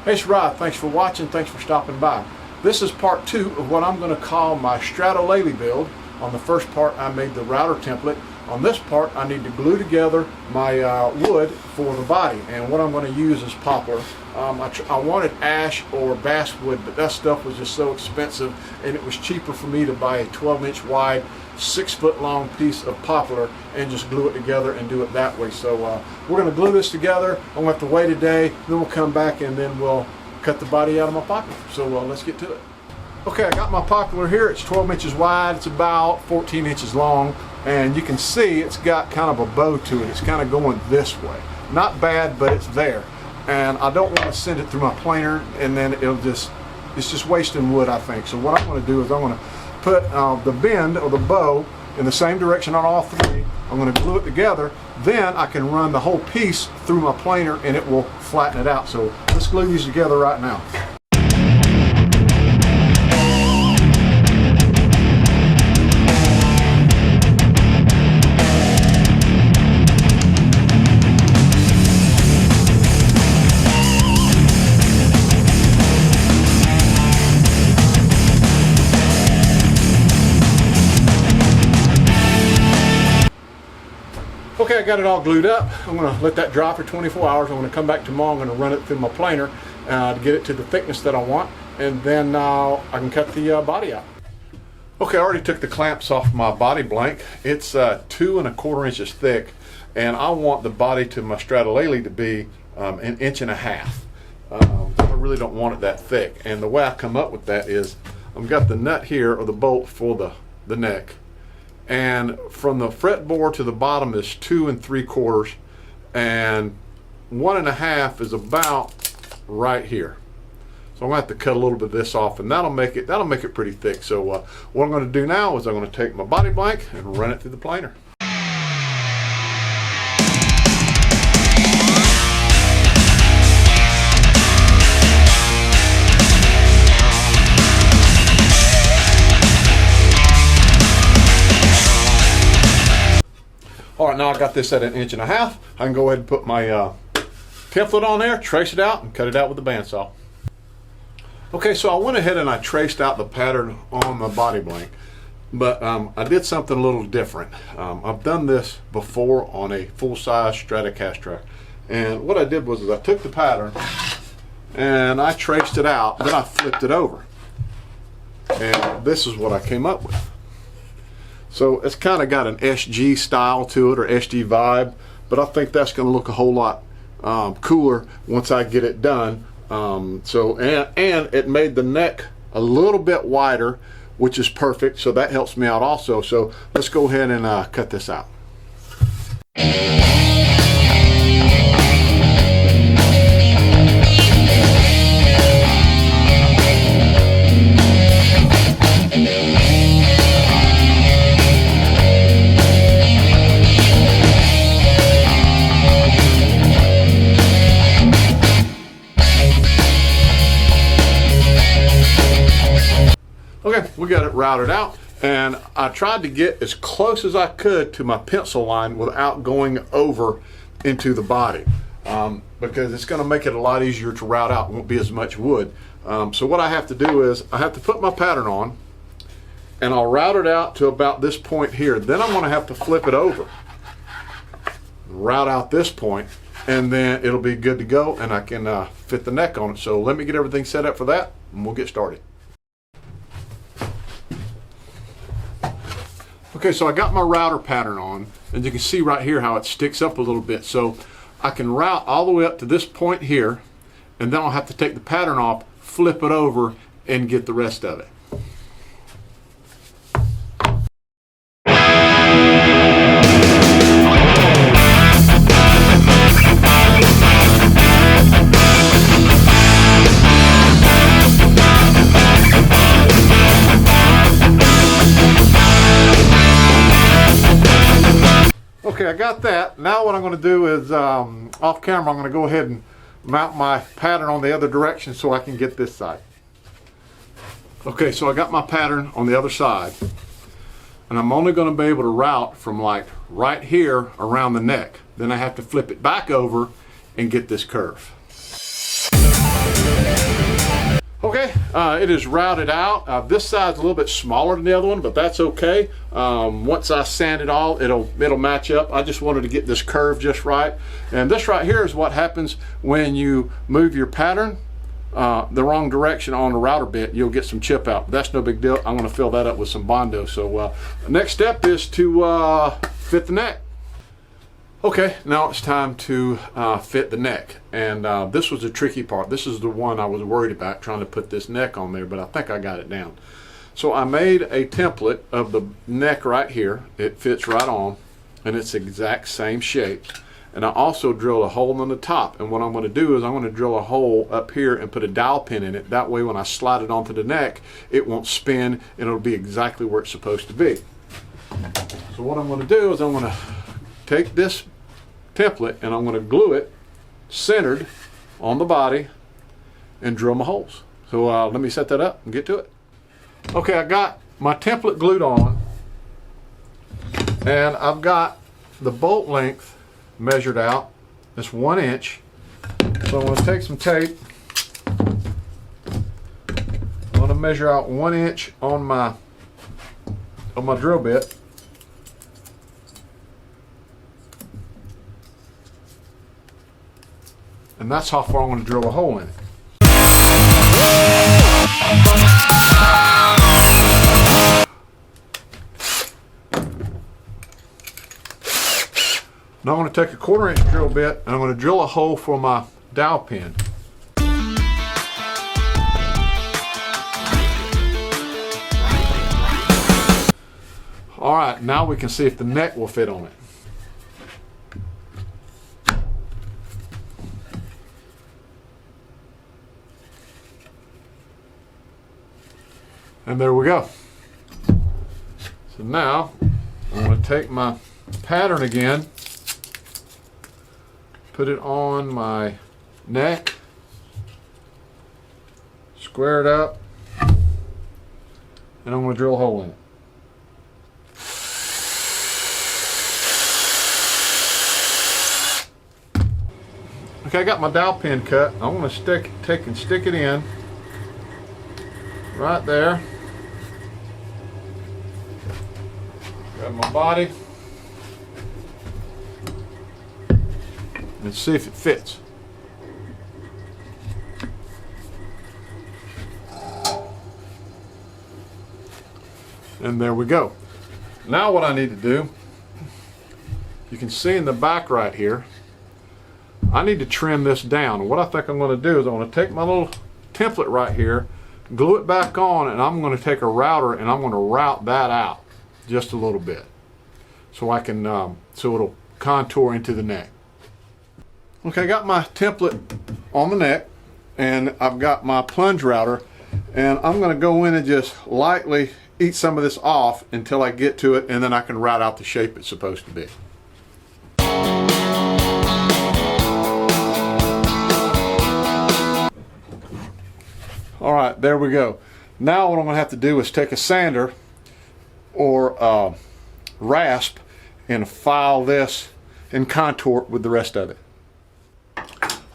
Hey, it's Rod. Thanks for watching. Thanks for stopping by. This is part 2 of what I'm going to call my Stratolele build. On the first part, I made the router template. On this part, I need to glue together my wood for the body. And what I'm going to use is poplar. I wanted ash or basswood, but that stuff was just so expensive, and it was cheaper for me to buy a 12-inch wide, 6-foot long piece of poplar and just glue it together and do it that way. So we're going to glue this together. I'm going to have to wait a day, then we'll come back and then we'll cut the body out of my poplar. So let's get to it. Okay, I got my poplar here. It's 12 inches wide. It's about 14 inches long. And you can see it's got kind of a bow to it. It's kind of going this way. Not bad, but it's there. And I don't want to send it through my planer, and then it's just wasting wood, I think. So what I'm going to do is I'm going to put the bend or the bow in the same direction on all three. I'm going to glue it together. Then I can run the whole piece through my planer and it will flatten it out. So let's glue these together right now. Okay, I got it all glued up. I'm going to let that dry for 24 hours. I'm going to come back tomorrow. I'm going to run it through my planer to get it to the thickness that I want, and then I can cut the body out. Okay, I already took the clamps off my body blank. It's 2 1/4 inches thick, and I want the body to my Stratolele to be 1.5 inches. I really don't want it that thick, and the way I come up with that is I've got the nut here, or the bolt for the neck. And from the fretboard to the bottom is 2 3/4, and 1.5 is about right here. So I'm gonna have to cut a little bit of this off, and that'll make it pretty thick. So what I'm gonna do now is I'm gonna take my body blank and run it through the planer. All right, now I got this at 1.5 inches. I can go ahead and put my template on there, trace it out, and cut it out with the bandsaw. Okay, so I went ahead and I traced out the pattern on the body blank, but I did something a little different. I've done this before on a full-size Stratocaster, and what I did was I took the pattern and I traced it out, then I flipped it over, and this is what I came up with. So it's kind of got an SG style to it, or SG vibe, but I think that's going to look a whole lot cooler once I get it done. And it made the neck a little bit wider, which is perfect, so that helps me out also. So let's go ahead and cut this out. Okay, we got it routed out, and I tried to get as close as I could to my pencil line without going over into the body, because it's going to make it a lot easier to route out. It won't be as much wood. So what I have to do is I have to put my pattern on, and I'll route it out to about this point here. Then I'm going to have to flip it over, route out this point, and then it'll be good to go, and I can fit the neck on it. So let me get everything set up for that, and we'll get started. Okay, so I got my router pattern on, and you can see right here how it sticks up a little bit. So I can route all the way up to this point here, and then I'll have to take the pattern off, flip it over, and get the rest of it. Okay, I got that. Now what I'm going to do is, off camera, I'm going to go ahead and mount my pattern on the other direction so I can get this side. Okay, so I got my pattern on the other side, and I'm only going to be able to route from like right here around the neck. Then I have to flip it back over and get this curve. Okay, it is routed out. This side's a little bit smaller than the other one, but that's okay. Once I sand it all, it'll match up. I just wanted to get this curve just right. And this right here is what happens when you move your pattern the wrong direction on the router bit. You'll get some chip out. But that's no big deal. I'm going to fill that up with some Bondo. So the next step is to fit the neck. Okay, now it's time to fit the neck, and this was the tricky part. This is the one I was worried about, trying to put this neck on there, but I think I got it down. So I made a template of the neck right here. It fits right on, and it's the exact same shape. And I also drilled a hole in the top, and what I'm going to do is I'm going to drill a hole up here and put a dowel pin in it. That way when I slide it onto the neck, it won't spin, and it'll be exactly where it's supposed to be. So what I'm going to do is I'm going to take this template and I'm going to glue it centered on the body and drill my holes. So let me set that up and get to it. Okay, I got my template glued on, and I've got the bolt length measured out. It's 1 inch. So I'm going to take some tape. I'm going to measure out 1 inch on my drill bit. And that's how far I'm going to drill a hole in it. Now I'm going to take a 1/4 inch drill bit and I'm going to drill a hole for my dowel pin. Alright, now we can see if the neck will fit on it. And there we go. So now I'm going to take my pattern again, put it on my neck, square it up, and I'm going to drill a hole in it. Okay, I got my dowel pin cut. I'm going to take and stick it in right there. Grab my body and see if it fits. And there we go. Now what I need to do, you can see in the back right here, I need to trim this down. And what I think I'm going to do is I'm going to take my little template right here, glue it back on, and I'm going to take a router and I'm going to route that out just a little bit so I can so it'll contour into the neck. Okay, I got my template on the neck and I've got my plunge router, and I'm going to go in and just lightly eat some of this off until I get to it, and then I can route out the shape it's supposed to be. Alright, there we go. Now what I'm going to have to do is take a sander or rasp and file this and contour it with the rest of it.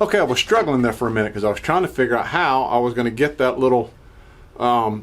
Okay, I was struggling there for a minute because I was trying to figure out how I was going to get that little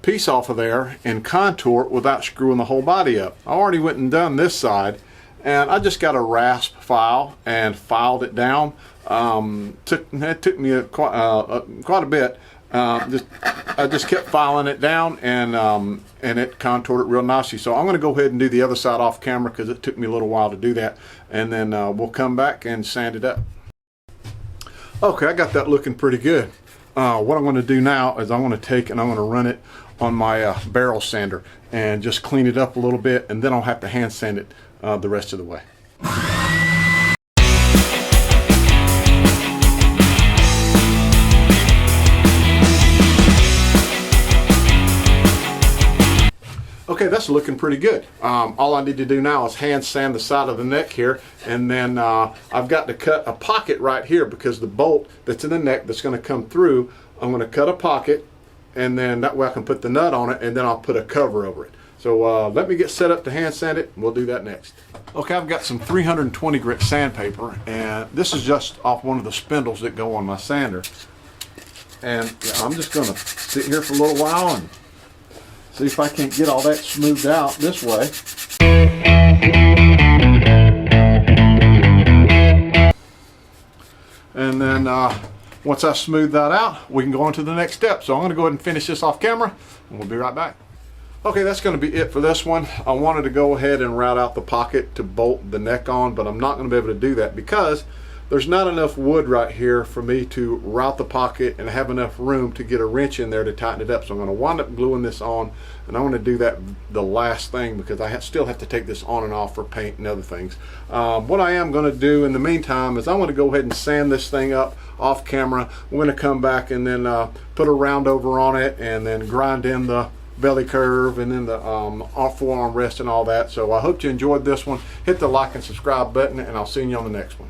piece off of there and contour it without screwing the whole body up. I already went and done this side, and I just got a rasp file and filed it down. It took me quite a bit. I just kept filing it down, and it contoured it real nicely. So I'm going to go ahead and do the other side off camera because it took me a little while to do that, and then we'll come back and sand it up. Okay, I got that looking pretty good. What I'm going to do now is I'm going to take and I'm going to run it on my barrel sander and just clean it up a little bit, and then I'll have to hand sand it the rest of the way. Okay, that's looking pretty good. All I need to do now is hand sand the side of the neck here, and then I've got to cut a pocket right here because the bolt that's in the neck that's going to come through, I'm going to cut a pocket, and then that way I can put the nut on it, and then I'll put a cover over it. So let me get set up to hand sand it, and we'll do that next. Okay, I've got some 320 grit sandpaper, and this is just off one of the spindles that go on my sander. And I'm just going to sit here for a little while and see if I can't get all that smoothed out this way. And then once I smooth that out, we can go on to the next step. So I'm going to go ahead and finish this off camera, and we'll be right back. Okay, that's going to be it for this one. I wanted to go ahead and route out the pocket to bolt the neck on, but I'm not going to be able to do that because there's not enough wood right here for me to route the pocket and have enough room to get a wrench in there to tighten it up. So I'm going to wind up gluing this on, and I want to do that the last thing because I still have to take this on and off for paint and other things. What I am going to do in the meantime is I'm going to go ahead and sand this thing up off camera. We're going to come back and then put a round over on it and then grind in the belly curve and then the forearm rest and all that. So I hope you enjoyed this one. Hit the like and subscribe button, and I'll see you on the next one.